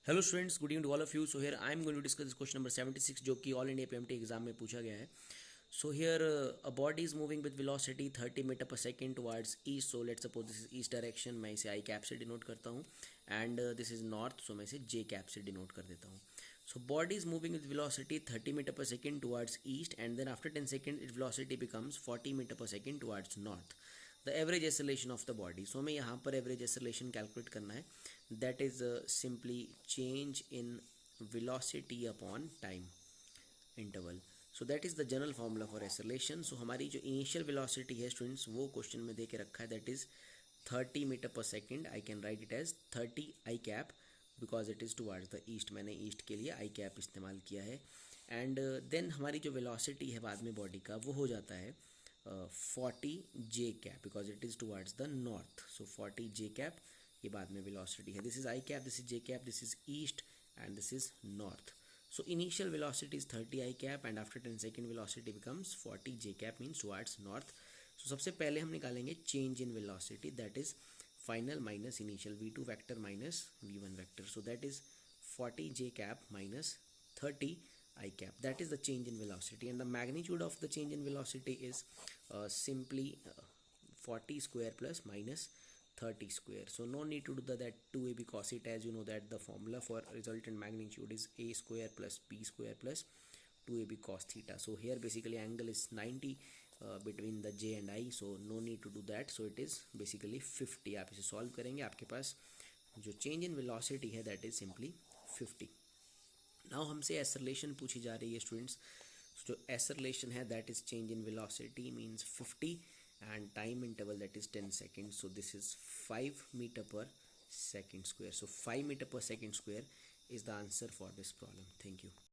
Hello students, good evening to all of you. So here I am going to discuss question number 76 जो कि all India PMT exam में पूछा गया है. So here a body is moving with velocity 30 metre पर second towards east. So let's suppose this is east direction. मैं इसे I cap से डिनोट करता हूँ and this is north. So मैं इसे जे कैप से डिनोट कर देता हूँ. So body is moving with velocity 30 metre पर second towards east and then after 10 second it velocity becomes 40 metre पर second towards north. The average acceleration of the body. So हमें यहाँ पर average acceleration calculate करना है. That is simply change in velocity upon time interval. So that is the general formula for acceleration. So हमारी जो initial velocity है students वो क्वेश्चन में दे के रखा है, that is 30 मीटर पर second. I can write it as 30 i cap because it is towards the east. मैंने ईस्ट के लिए आई कैप इस्तेमाल किया है. एंड देन हमारी जो वेलोसिटी है बाद में बॉडी का वो हो जाता है 40 J cap because it is towards the north. So 40 J cap ये बाद में वेलोसिटी है. This is I cap, this is J cap, this is east and this is north. So initial velocity is 30 I cap and after 10 second velocity becomes 40 J cap means towards north. So सबसे पहले हम निकालेंगे change in velocity, that is final minus initial v2 vector minus v1 vector. So that is 40 J cap minus 30 I cap. That is the change in velocity and the magnitude of the change in velocity is simply 40 square plus minus 30 square. So no need to do that 2ab cos it, as you know that the formula for resultant magnitude is a square plus b square plus 2ab cos theta. So here basically angle is 90 between the j and I, so no need to do that. So it is basically 50. आप इसे solve करेंगे, आपके पास जो change in velocity है that is simply 50. Now हमसे acceleration पूछी जा रही है स्टूडेंट्स. जो एक्सेलरेशन है that is change in velocity means 50 and time interval that is 10 seconds. So this is 5 meter per second square. So 5 meter per second square is the answer for this problem. Thank you.